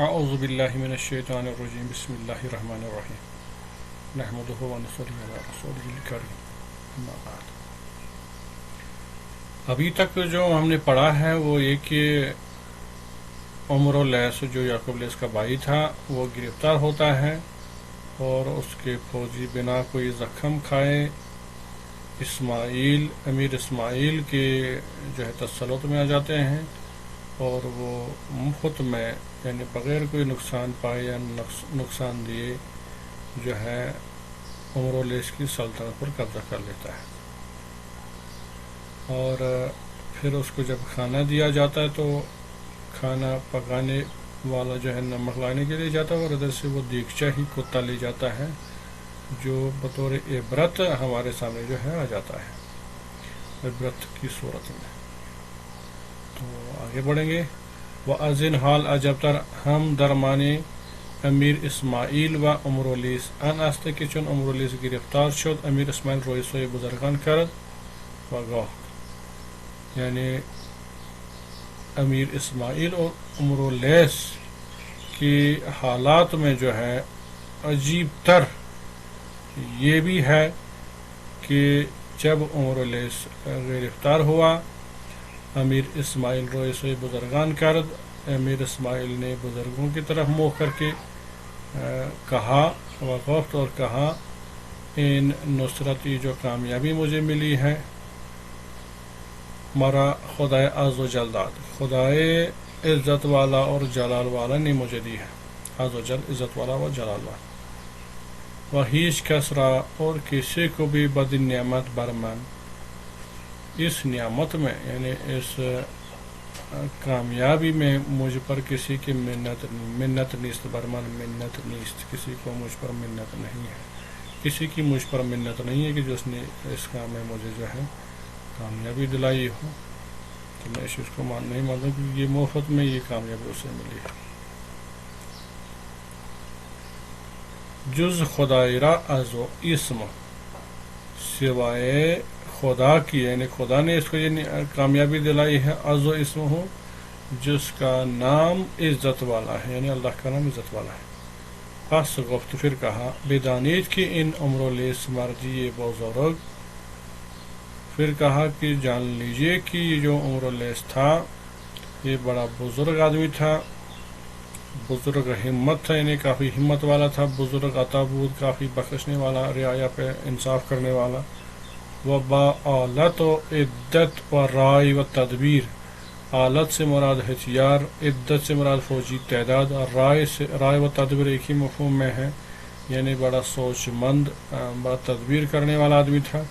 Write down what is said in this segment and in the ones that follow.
اعوذ باللہ من الشیطان الرجیم بسم اللہ الرحمن الرحیم نحمدہ ونصلی علی رسولہ الکریم اما بعد۔ ابھی تک جو ہم نے پڑھا ہے وہ یہ کہ عمر اللیث جو یعقوب علیہ کا بھائی تھا وہ گرفتار ہوتا ہے اور اس کے فوجی بنا کوئی زخم کھائے امیر اسماعیل کے جو ہے تسلط میں آ جاتے ہیں اور وہ مفت میں یعنی بغیر کوئی نقصان پائے یا نقصان دیے جو ہے عمر اللیث کی سلطنت پر قبضہ کر لیتا ہے، اور پھر اس کو جب کھانا دیا جاتا ہے تو کھانا پکانے والا جو ہے نمک لانے کے لیے جاتا ہے اور ادھر سے وہ دیگچہ ہی کتا لے جاتا ہے جو بطور عبرت ہمارے سامنے جو ہے آ جاتا ہے عبرت کی صورت میں۔ تو آگے بڑھیں گے۔ وَأَذِنْ حال عجب تر ہم درمانی امیر اسماعیل و عمر اللیث ان است که چون عمر اللیث گرفتار شد امیر اسماعیل روی سوی بزرگان کرد و گفت، یعنی امیر اسماعیل اور عمر اللیث کی حالات میں جو ہے عجیب تر یہ بھی ہے کہ جب عمر اللیث گرفتار ہوا امیر اسماعیل روی سوی بزرگان کرد، امیر اسماعیل نے بزرگوں کی طرف منہ کر کے کہا وقفت اور کہا ان نصرتی جو کامیابی مجھے ملی ہے مرا خدائے عز و جل داد، خدائے عزت والا اور جلال والا نے مجھے دی ہے، عز و جل عزت والا و جلال والا۔ و ہیچ کس را اور کسی کو بھی بد نعمت برمن اس نعمت میں یعنی اس کامیابی میں مجھ پر کسی کی منت نیست، برمن منت نیست، کسی کو مجھ پر منت نہیں ہے، کسی کی مجھ پر منت نہیں ہے کہ جس نے اس کام میں مجھے جو ہے کامیابی دلائی ہو، تو میں اس چیز کو نہیں مانتا کہ یہ مفت میں یہ کامیابی اسے ملی ہے۔ جز خدای را از و اسم سوائے خدا کی یعنی خدا نے اس کو یہ کامیابی دلائی ہے، عز و اسم ہو جس کا نام عزت والا ہے، یعنی اللہ کا نام عزت والا ہے۔ پس گفت پھر کہا بدانید کی ان عمر اللیث مرجی بزرگ، پھر کہا کہ جان لیجئے کہ یہ جو عمر اللیث تھا یہ بڑا بزرگ آدمی تھا، بزرگ ہمت تھا یعنی کافی ہمت والا تھا، بزرگ عطا بود کافی بخشنے والا، رعایا پہ انصاف کرنے والا، و با آلت و عدت و رائے و تدبیر، آلت سے مراد ہتھیار، عدت سے مراد فوجی تعداد، اور رائے و تدبیر ایک ہی مفہوم میں ہے یعنی بڑا سوچ مند بڑا تدبیر کرنے والا آدمی تھا،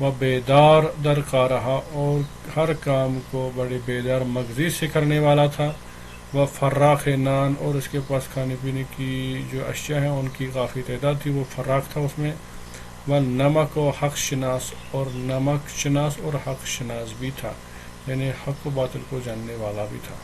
وہ بیدار در کارہا اور ہر کام کو بڑے بیدار مغزی سے کرنے والا تھا، وہ فراخ نان اور اس کے پاس کھانے پینے کی جو اشیاء ہیں ان کی کافی تعداد تھی، وہ فراخ تھا اس میں، وہ نمک و حق شناس اور نمک شناس اور حق شناس بھی تھا یعنی حق و باطل کو جاننے والا بھی تھا۔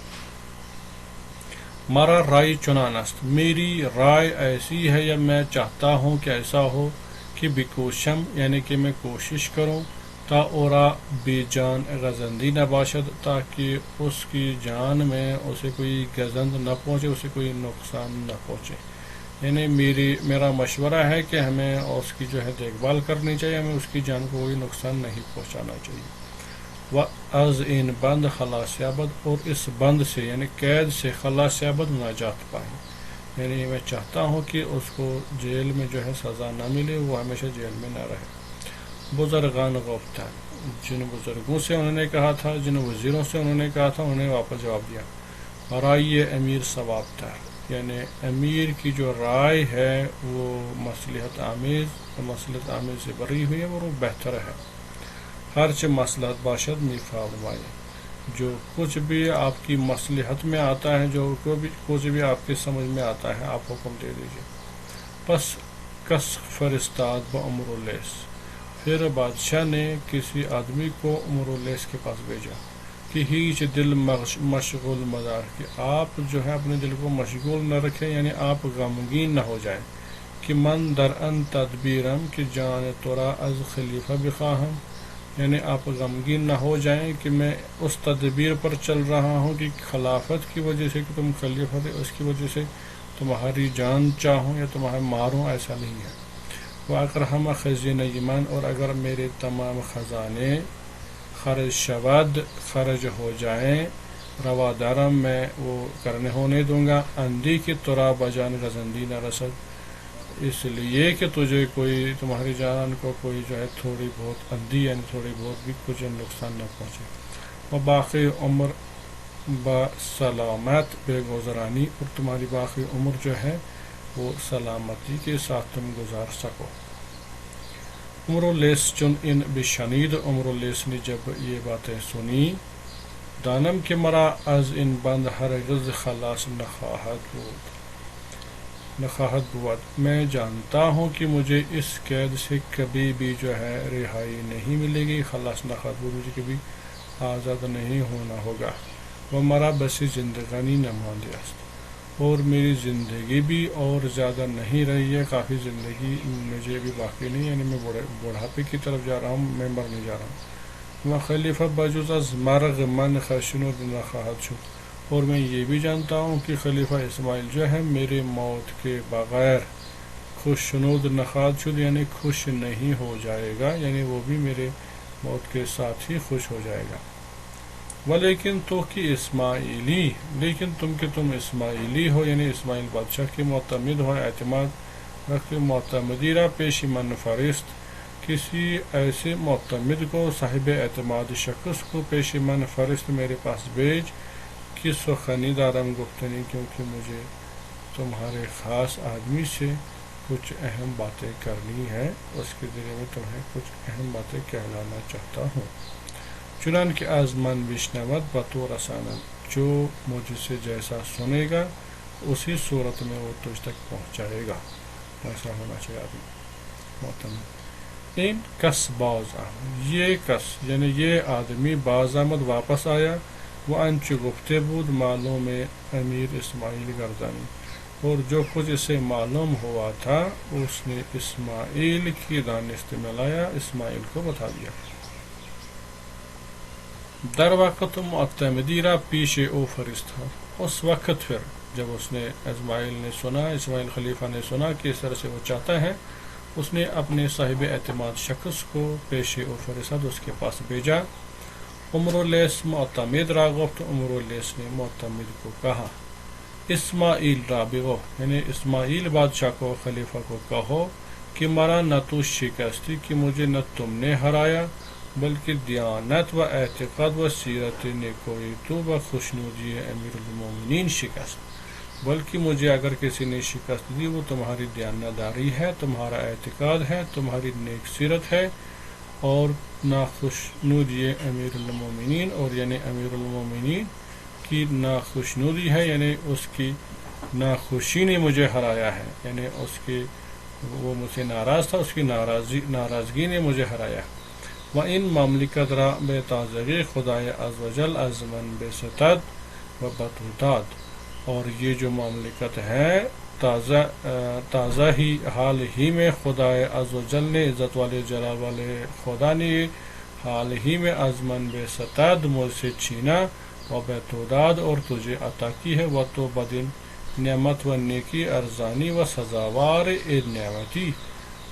مارا رائے چنان است، میری رائے ایسی ہے یا میں چاہتا ہوں کہ ایسا ہو کہ بکوشم یعنی کہ میں کوشش کروں تا اورا بے جان غزندی نہ باشد، تاکہ اس کی جان میں اسے کوئی گزند نہ پہنچے، اسے کوئی نقصان نہ پہنچے، یعنی میرا مشورہ ہے کہ ہمیں اس کی جو ہے دیکھ بھال کرنی چاہیے، ہمیں اس کی جان کو کوئی نقصان نہیں پہنچانا چاہیے۔ و از ان بند خلاص یابد اور اس بند سے یعنی قید سے خلاص یابد نجات پائے، یعنی میں چاہتا ہوں کہ اس کو جیل میں جو ہے سزا نہ ملے، وہ ہمیشہ جیل میں نہ رہے۔ بزرگان گفتن، جن بزرگوں سے انہوں نے کہا تھا، جن وزیروں سے انہوں نے کہا تھا، انہوں نے واپس جواب دیا رائے امیر ثواب تر، یعنی امیر کی جو رائے ہے وہ مصلحت آمیز سے بری ہوئی ہے اور وہ بہتر ہے، ہرچہ مصلحت باشد میفرمائے، جو کچھ بھی آپ کی مصلحت میں آتا ہے، جو کچھ بھی آپ کی سمجھ میں آتا ہے آپ حکم دے دیجیے۔ پس کس فرستاد با عمر اللیث، پھر بادشاہ نے کسی آدمی کو عمر اللیث کے پاس بھیجا کہ ہیچ دل مشغول مدار، کہ آپ جو ہے اپنے دل کو مشغول نہ رکھیں یعنی آپ غمگین نہ ہو جائیں، کہ من در ان تدبیرم کہ جان تورا از خلیفہ بخواہم، یعنی آپ غمگین نہ ہو جائیں کہ میں اس تدبیر پر چل رہا ہوں کہ خلافت کی وجہ سے کہ تم خلیفہ تھے اس کی وجہ سے تمہاری جان چاہوں یا تمہارے ماروں، ایسا نہیں ہے۔ وَأَكْرَهَمَ خَزِينَ ایمان، اور اگر میرے تمام خزانے خرج شود خرج ہو جائیں، روادارم میں وہ کرنے ہونے دوں گا، اندھی کی طرح بجان غزندی نہ رسد، اس لیے کہ تجھے کوئی تمہاری جان کو کوئی جو ہے تھوڑی بہت اندھی یعنی تھوڑی بہت بھی کچھ نقصان نہ پہنچے۔ اور باقی عمر بسلامت بے گزرانی، اور تمہاری باقی عمر جو ہے وہ سلامتی کے ساتھ تم گزار سکو۔ عمر لیس چن ان بشنید، عمر لیس نے جب یہ باتیں سنی، دانم کے مرا از ان بند ہرگز خلاص نخواہد بود، میں جانتا ہوں کہ مجھے اس قید سے کبھی بھی جو ہے رہائی نہیں ملے گی، خلاص نخواہد بود، مجھے کبھی آزاد نہیں ہونا ہوگا۔ وہ مرا بسی زندگانی نہ ماندی است، اور میری زندگی بھی اور زیادہ نہیں رہی ہے، کافی زندگی مجھے بھی باقی نہیں، یعنی میں بڑھاپے کی طرف جا رہا ہوں، میں مرنے جا رہا ہوں۔ وہ خلیفہ بجوز از مرغ من خشنود نخواہد شد، اور میں یہ بھی جانتا ہوں کہ خلیفہ اسماعیل جو ہے میرے موت کے بغیر خوشنود نخواہد شد، یعنی خوش نہیں ہو جائے گا، یعنی وہ بھی میرے موت کے ساتھ ہی خوش ہو جائے گا۔ ولیکن تو کہ اسماعیلی، لیکن تم اسماعیلی ہو، یعنی اسماعیل بادشاہ کے معتمد ہو، اعتماد رکھتے، معتمدی را پیش من فرست، کسی ایسے معتمد کو، صاحب اعتماد شخص کو پیش من فرست میرے پاس بھیج، کہ سخنی دارم گفتنی، کیونکہ مجھے تمہارے خاص آدمی سے کچھ اہم باتیں کرنی ہے، اس کے ذریعے میں تمہیں کچھ اہم باتیں کہلانا چاہتا ہوں۔ چنانکہ از من بشنود بطور رسانت، جو مجھ سے جیسا سنے گا اسی صورت میں وہ تجھ تک پہنچائے گا، ایسا ہونا چاہیے آدمی معتمد۔ این کس باز آمد، یہ کس یعنی یہ آدمی باز آمد واپس آیا، وہ انچ گفتے بود معلوم امیر اسماعیل گردانی، اور جو کچھ اسے معلوم ہوا تھا اس نے اسماعیل کی دانست میں لایا، اسماعیل کو بتا دیا۔ در وقت معتمدی را پیش او فرستاد، اس وقت پھر جب اس نے اسماعیل خلیفہ نے سنا کہ اس طرح سے وہ چاہتا ہے، اس نے اپنے صاحب اعتماد شخص کو پیش او فرستاد، اس کے پاس بھیجا۔ عمر لیس معتمد را گفت، عمر لیس نے معتمد کو کہا، اسماعیل را بگو، یعنی اسماعیل بادشاہ کو، خلیفہ کو کہو کہ مرا نہ تو شکستی، کہ مجھے نہ تم نے ہرایا، بلکہ دیانت و اعتقاد و سیرت نیکوئی تو و خوشنودی امیر المومنین شکست، بلکہ مجھے اگر کسی نے شکست دی وہ تمہاری دیانتداری ہے، تمہارا اعتقاد ہے، تمہاری نیک سیرت ہے، اور ناخوشنودی امیر المومنین، اور یعنی امیر المومنین کی ناخوشنودی ہے، یعنی اس کی ناخوشی نے مجھے ہرایا ہے، یعنی اس کی وہ مجھ سے ناراض تھا، اس کی ناراضگی نے مجھے ہرایا۔ و ان مملکت را بے تازگی خدای عزوجل از من بے ستد و بطوداد، اور یہ جو مملکت ہے تازہ ہی حال ہی میں خدای عزوجل نے، عزت والے جلال والے خدا نے حال ہی میں از من بے ستد مجھ سے چھینا، و بطوداد اور تجھے عطا کی ہے، و تو بدن نعمت و نیکی ارزانی و سزاوار نعمتی،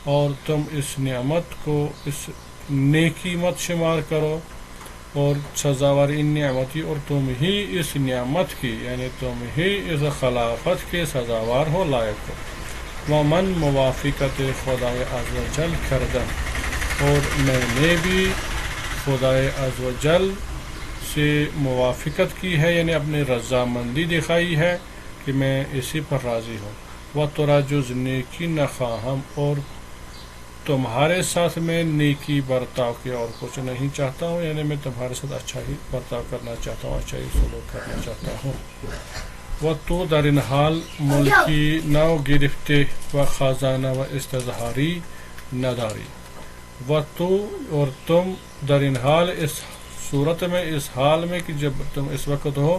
اور تم اس نعمت کو اس نیکی مت شمار کرو اور سزاوار نعمتی، اور تم ہی اس نعمت کی یعنی تم ہی اس خلافت کے سزاوار ہو، لائق ہو۔ ومن موافقت خدای عزوجل کردم، اور میں نے بھی خدای عزوجل سے موافقت کی ہے، یعنی اپنی رضامندی دکھائی ہے کہ میں اسی پر راضی ہوں۔ و ترا جز نیکی نخواہم، اور تمہارے ساتھ میں نیکی برتاؤ کے اور کچھ نہیں چاہتا ہوں، یعنی میں تمہارے ساتھ اچھا ہی برتاؤ کرنا چاہتا ہوں، اچھا ہی سلوک کرنا چاہتا ہوں۔ و تو در این حال ملکی نو گرفتے و خزانہ و استظہاری نداری، و تو اور تم در این حال اس صورت میں، اس حال میں کہ جب تم اس وقت ہو،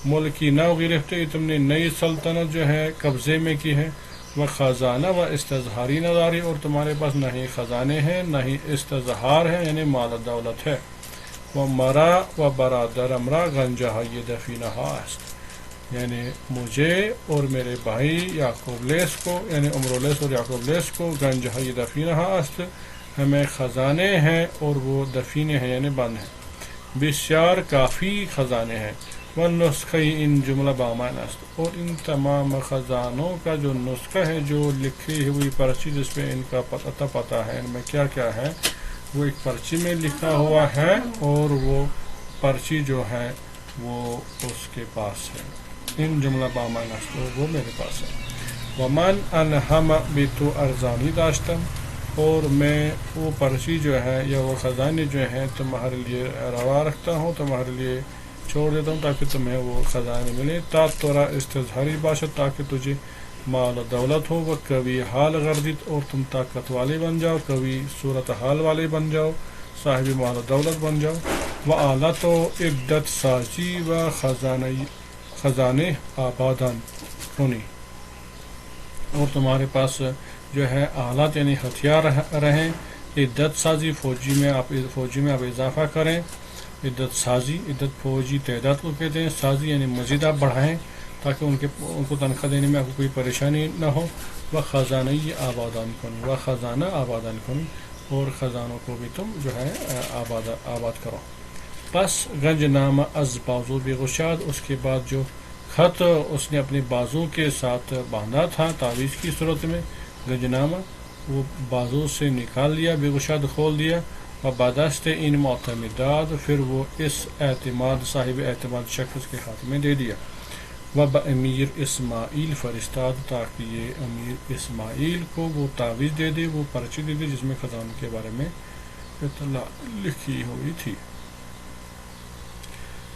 ملکی نو گرفتے، تم نے نئی سلطنت جو ہے قبضے میں کی ہے، و خزانہ و استظہاری نداری، اور تمہارے پاس نہ ہی خزانے ہیں نہ ہی استظہار ہے یعنی مال و دولت ہے. و مرا و برادر امرا گنجہ یہ دفینہا است، یعنی مجھے اور میرے بھائی یعقوب لیس کو یعنی عمرولیس اور یعقوب لیس کو گنجہ یہ دفینہا است، ہمیں خزانے ہیں اور وہ دفینے ہیں یعنی بند ہیں. بسیار کافی خزانے ہیں. والنسخہ ان جملہ بامان است، اور ان تمام خزانوں کا جو نسخہ ہے، جو لکھی ہوئی پرچی جس پہ ان کا پتہ ہے ان میں کیا کیا ہے، وہ ایک پرچی میں لکھا ہوا ہے اور وہ پرچی جو ہے وہ اس کے پاس ہے. ان جملہ بامان است، وہ میرے پاس ہے. ومن انہم بیتو ارزانی داشتم، اور میں وہ پرچی جو ہے یا وہ خزانے جو ہیں تمہارے لیے روا رکھتا ہوں، تمہارے لیے چھوڑ دیتا ہوں تاکہ تمہیں وہ خزانے ملے. تا تورا استظہاری باشد، تاکہ تجھے مال و دولت ہو. وہ کبھی حال گردید، اور تم طاقت والے بن جاؤ، کبھی صورت حال والے بن جاؤ، صاحب مال و دولت بن جاؤ. و آلت و عدت سازی و خزانے آبادان کنی، اور تمہارے پاس جو ہے آلات یعنی ہتھیار رہیں. عدت سازی فوجی میں آپ اضافہ کریں. عدت سازی، عدت فوجی تعداد کو کہتے ہیں، سازی یعنی مزید آپ بڑھائیں تاکہ ان کو تنخواہ دینے میں آپ کو کوئی پریشانی نہ ہو. وہ خزانہ آبادان کنی، وہ خزانہ آبادان کنی، اور خزانوں کو بھی تم جو ہے آباد کرو. پس گنج نامہ از بازو بغشاد، اس کے بعد جو خط اس نے اپنے بازو کے ساتھ باندھا تھا تعویذ کی صورت میں، گنج نامہ وہ بازو سے نکال لیا، بغشاد کھول دیا. و بدست ان معتمدات، پھر وہ اس اعتماد صاحب اعتماد شخص کے ہاتھ میں دے دیا. و امیر اسماعیل فرستاد، تاکہ یہ امیر اسماعیل کو وہ تعویذ دے دے، وہ پرچی دے دے جس میں خزانوں کے بارے میں اطلاع لکھی ہوئی تھی.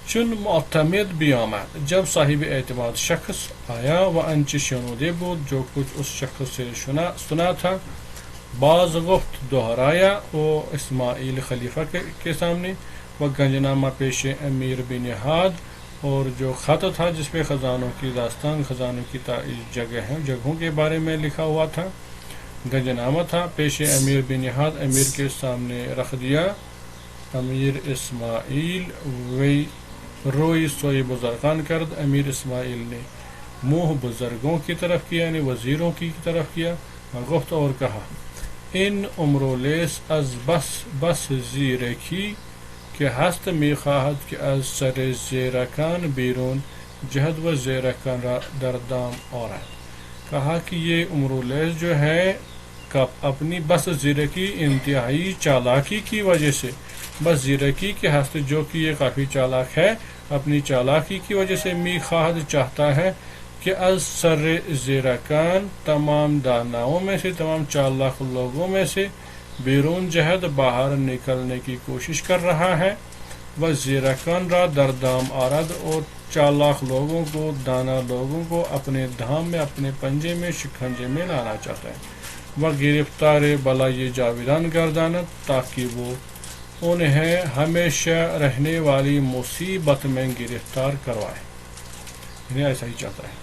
چون معتمد بیامد، جب صاحب اعتماد شخص آیا، و انچ شنوده بود، جو کچھ اس شخص سے سنا تھا. بعض گفت، دہرایا وہ اسماعیل خلیفہ کے سامنے. و گنجنامہ پیش امیر بنہاد، اور جو خط تھا جس پہ خزانوں کی داستان، خزانوں کی جگہوں کے بارے میں لکھا ہوا تھا، گنجنامہ تھا، پیش امیر بنہاد، امیر کے سامنے رکھ دیا. امیر اسماعیل وی روئی سوئی بزرگان کرد، امیر اسماعیل نے منہ بزرگوں کی طرف کیا یعنی وزیروں کی طرف کیا. گفت اور کہا، این عمرولیس از بس زیرکی که هست میخواهد که از سر زیرکان بیرون جهد و زیرکان را در دام آرد. کہا کہ یہ عمرولیس جو ہے اپنی بس زیرکی انتہائی چالاکی کی وجہ سے، بس زیرکی کے ہست جو کہ یہ کافی چالاک ہے، اپنی چالاکی کی وجہ سے میخواهد چاہتا ہے کہ از سر زیرکان تمام داناؤں میں سے، تمام چالاک لوگوں میں سے، بیرون جہد باہر نکلنے کی کوشش کر رہا ہے. و زیرکان را در دام آرد، اور چالاک لوگوں کو، دانا لوگوں کو اپنے دھام میں، اپنے پنجے میں، شکنجے میں لانا چاہتا ہے. و گرفتار بلائی جاویدان گرداند، تاکہ وہ انہیں ہمیشہ رہنے والی مصیبت میں گرفتار کروائے، یعنی ایسا ہی چاہتا ہے.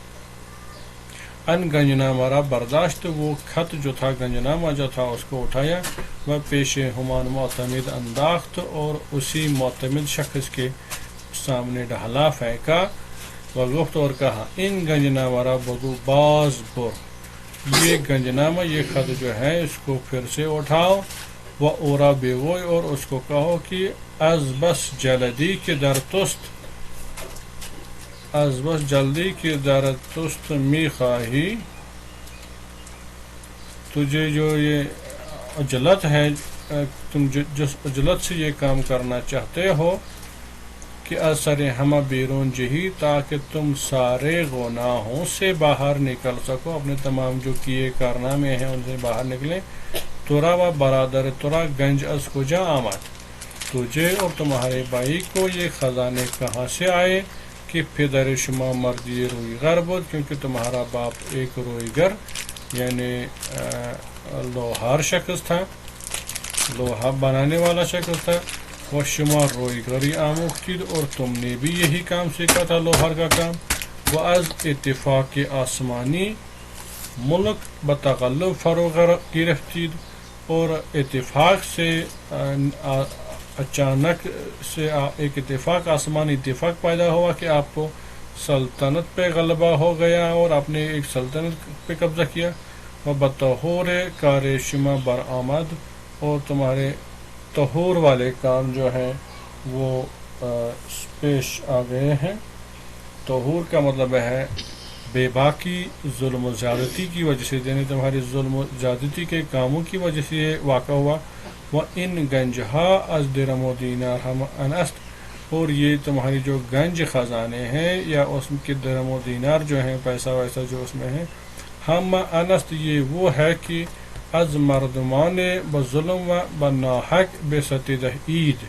ان گنجنامہ را برداشت، وہ خط جو تھا، گنجنامہ جو تھا اس کو اٹھایا. وہ پیش ہمان معتمد انداخت، اور اسی معتمد شخص کے سامنے ڈھالا، پھینکا. و گفت اور کہا، ان گنجنامہ را بگو باز بر، یہ گنجنامہ، یہ خط جو ہے اس کو پھر سے اٹھاؤ. و اورا بیگوی، اور اس کو کہو کہ از بس جلدی کے در تست، از بس جلدی کی در تست می خواہی، تجھے جو یہ عجلت ہے، تم جس عجلت سے یہ کام کرنا چاہتے ہو، کہ اثر ہمہ بیرون جہی، تاکہ تم سارے گناہوں سے باہر نکل سکو، اپنے تمام جو کیے کارنامے ہیں ان سے باہر نکلیں. تورا و برادر تورا گنج از کجا آمد، تجھے اور تمہارے بھائی کو یہ خزانے کہاں سے آئے؟ کہ پدر شما مردی روئی گر بود، کیونکہ تمہارا باپ ایک روئی گر یعنی لوہار شخص تھا، لوہا بنانے والا شخص تھا. وہ شما روئی گری آموختید، اور تم نے بھی یہی کام سیکھا تھا، لوہار کا کام. وہ از اتفاق آسمانی، ملک بتغلب فروغ گرفتید اور اتفاق سے اچانک سے ایک اتفاق آسمانی اتفاق پیدا ہوا کہ آپ کو سلطنت پہ غلبہ ہو گیا اور آپ نے ایک سلطنت پہ قبضہ کیا، و بطہور کار شما برآمد، اور تمہارے طہور والے کام جو ہیں وہ پیش آ گئے ہیں۔ طہور کا مطلب ہے بے باکی، ظلم و زیادتی کی وجہ سے، یعنی تمہارے ظلم و زیادتی کے کاموں کی وجہ سے یہ واقع ہوا۔ وَإِن گنجہا از درم و دینار ہم انست، اور یہ تمہاری جو گنج خزانے ہیں یا اس کے درم و دینار جو ہیں، پیسہ ویسا جو اس میں ہے، ہم انست یہ وہ ہے کہ از مردمان بظلم و بناحق بے ستدہ عید،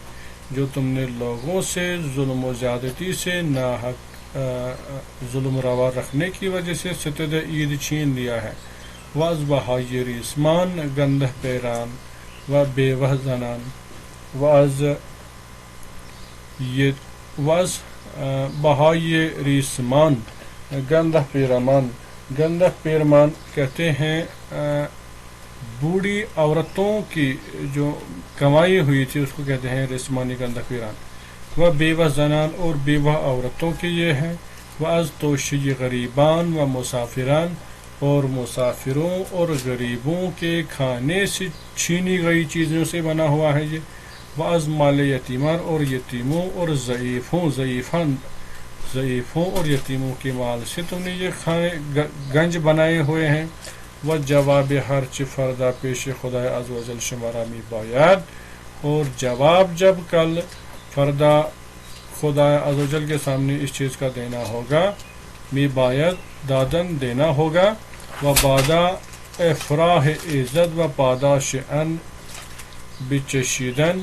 جو تم نے لوگوں سے ظلم و زیادتی سے ناحق ظلم روا رکھنے کی وجہ سے ستدہ عید چھین لیا ہے۔ واز بہائی ریسمان گندہ پیران و بیوہ زنان، واز بہائی ریسمان گندہ پیرمان، گندہ پیرمان کہتے ہیں بوڑھی عورتوں کی جو کمائی ہوئی تھی اس کو کہتے ہیں ریسمانی گندہ پیران۔ وہ بیوہ زنان اور بیوہ عورتوں کے یہ ہیں۔ وہ از توشی غریبان و مسافران، اور مسافروں اور غریبوں کے کھانے سے چھینی گئی چیزوں سے بنا ہوا ہے یہ۔ وہ از مال یتیمان، اور یتیموں اور ضعیفوں اور یتیموں کے مال سے تم نے یہ کھانے گنج بنائے ہوئے ہیں۔ وہ جواب ہرچ فردہ پیش خدا عز و جل شمارا می باید، اور جواب جب کل فردہ خدا عز و جل کے سامنے اس چیز کا دینا ہوگا، می باید دادن دینا ہوگا، و بادا افراح عزت و پاداش ان بچشیدن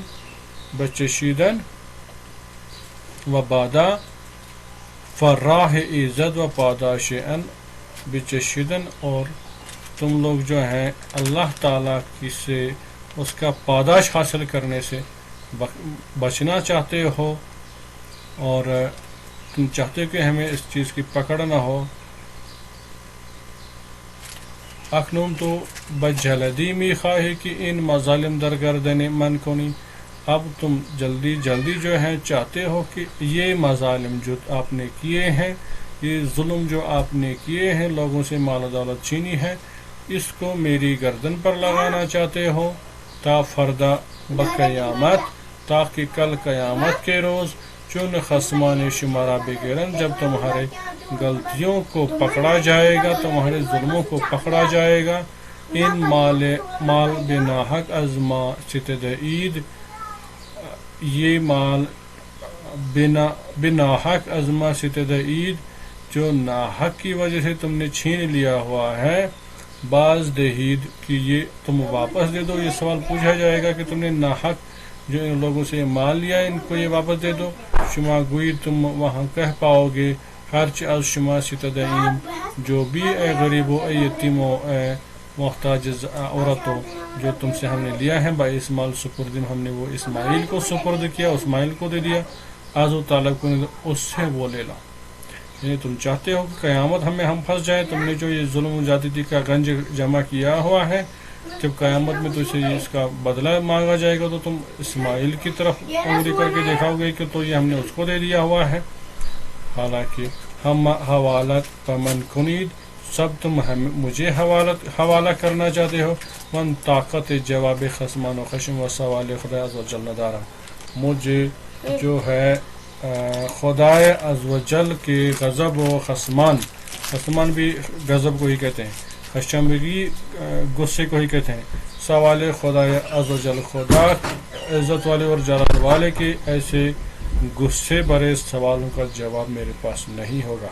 و بادا فراح عزت و پاداش ان بچشیدن، اور تم لوگ جو ہیں اللہ تعالیٰ کی سے اس کا پاداش حاصل کرنے سے بچنا چاہتے ہو، اور تم چاہتے ہو کہ ہمیں اس چیز کی پکڑ نہ ہو۔ اکنون تو بجلدی می خواہی کہ ان مظالم در گردن من کنی، اب تم جلدی جو ہے چاہتے ہو کہ یہ مظالم جو آپ نے کیے ہیں، یہ ظلم جو آپ نے کیے ہیں، لوگوں سے مال و دولت چھینی ہے، اس کو میری گردن پر لگانا چاہتے ہو، تا فردہ بقیامت، تاکہ کل قیامت کے روز چون خصمان شمارا بگیرن، جب تمہارے غلطیوں کو پکڑا جائے گا، تمہارے ظلموں کو پکڑا جائے گا، ان مال بناحق از ما ستد عید، یہ مال بناحق از ما ستد عید، جو ناحق کی وجہ سے تم نے چھین لیا ہوا ہے، باز دہید کہ یہ تم واپس دے دو۔ یہ سوال پوچھا جائے گا کہ تم نے ناحق جو ان لوگوں سے مال لیا ان کو یہ واپس دے دو۔ شما گوئی تم وہاں کہہ پاؤ گے، خرچ از شما ستدعین، جو بھی اے غریبو، اے یتیمو، اے محتاج عورتوں، جو تم سے ہم نے لیا ہے، با اسماعیل سپردیم، ہم نے وہ اسماعیل کو سپرد کیا، اسماعیل کو دے دیا، آز و طالب کو اس سے وہ لے لا۔ یعنی تم چاہتے ہو کہ قیامت ہم پھنس جائیں، تم نے جو یہ ظلم و زیادتی کا گنج جمع کیا ہوا ہے، جب قیامت میں تو اسے اس کا بدلہ مانگا جائے گا تو تم اسماعیل کی طرف انگلی کر کے دکھاؤ گے کہ تو یہ ہم نے اس کو دے دیا ہوا ہے۔ حالانکہ ہم حوالت پمن کنید، سب تم مجھے حوالہ کرنا چاہتے ہو۔ من طاقت جواب خصمان و خشم و سوال خدا عز و جل ندارا، مجھے جو ہے خدا عز و جل کے غضب و خصمان بھی غضب کو ہی کہتے ہیں، خشمگی غصے کو ہی کہتے ہیں۔ سوال خدا عز و جل، خدا عزت والے اور جلال والے کے ایسے غصے برے سوالوں کا جواب میرے پاس نہیں ہوگا۔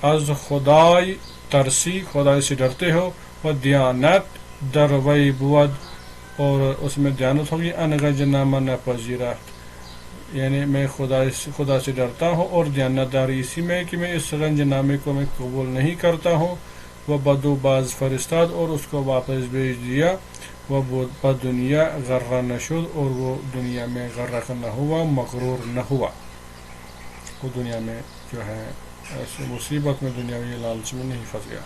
از خدای ترسی، خدا سے ڈرتے ہو، و دیانت در وی بود، اور اس میں دیانت ہوگی، انگنج نامہ نپذیرت، یعنی میں خدا سے ڈرتا ہوں اور دیانت داری اسی میں کہ میں اس رنج نامے کو میں قبول نہیں کرتا ہوں۔ وہ بدو باز فرستاد اور اس کو واپس بھیج دیا، وہ دنیا غرہ نشد، اور وہ دنیا میں غرق نہ ہوا، مغرور نہ ہوا، وہ دنیا میں جو ہے ایسے مصیبت میں دنیاوی لالچ میں نہیں پھنس گیا۔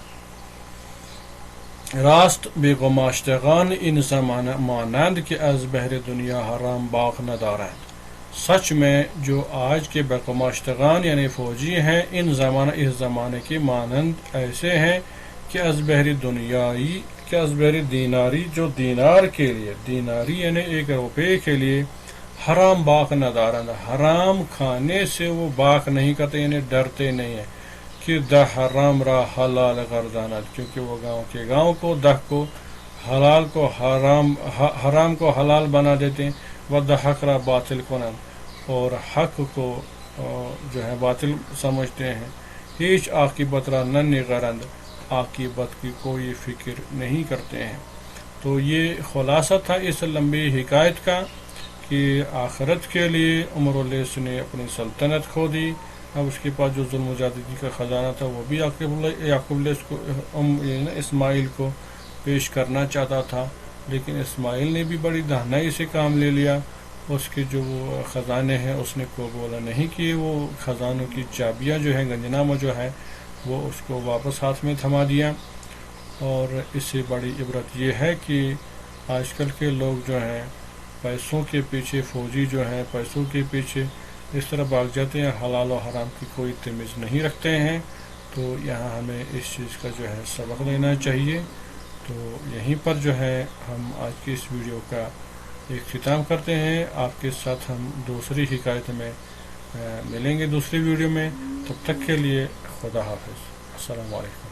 راست بیگماشتگان این زمانه مانند که از بحر دنیا حرام باغ ندارند. سچ میں جو آج کے بیگماشتگان یعنی فوجی ہیں ان زمانہ اس زمانے کے مانند ایسے ہیں کہ از بحر دنیائی کہ از بحر دیناری جو دینار کے لیے دیناری یعنی 1 روپے کے لیے حرام باغ ندارند حرام کھانے سے وہ باغ نہیں کرتے یعنی ڈرتے نہیں ہیں کہ دہ حرام را حلال گرداند کیونکہ وہ گاؤں کو دہ کو حلال کو حرام کو حلال بنا دیتے ہیں و دہ حق را باطل کنند اور حق کو جو ہے باطل سمجھتے ہیں ہیچ عاقبت را نہ نگرند عاقبت کی کوئی فکر نہیں کرتے ہیں. تو یہ خلاصہ تھا اس لمبی حکایت کا کہ آخرت کے لیے عمر اللیث نے اپنی سلطنت کھو دی. اب اس کے پاس جو ظلم و زیادتی کا خزانہ تھا وہ بھی یعقوب اللیث کو اسماعیل کو پیش کرنا چاہتا تھا لیکن اسماعیل نے بھی بڑی دہنائی سے کام لے لیا. اس کے جو خزانے ہیں اس نے کو بولا نہیں کہ وہ خزانوں کی چابیاں جو ہیں گنجنامہ جو ہے وہ اس کو واپس ہاتھ میں تھما دیا. اور اس سے بڑی عبرت یہ ہے کہ آج کل کے لوگ جو ہیں پیسوں کے پیچھے فوجی جو ہیں پیسوں کے پیچھے اس طرح بھاگ جاتے ہیں حلال و حرام کی کوئی تمیز نہیں رکھتے ہیں. تو یہاں ہمیں اس چیز کا جو ہے سبق لینا چاہیے. تو یہیں پر جو ہے ہم آج کی اس ویڈیو کا ایک ختام کرتے ہیں. آپ کے ساتھ ہم دوسری حکایت میں ملیں گے دوسری ویڈیو میں. تب تک کے لیے خدا حافظ. السلام علیکم.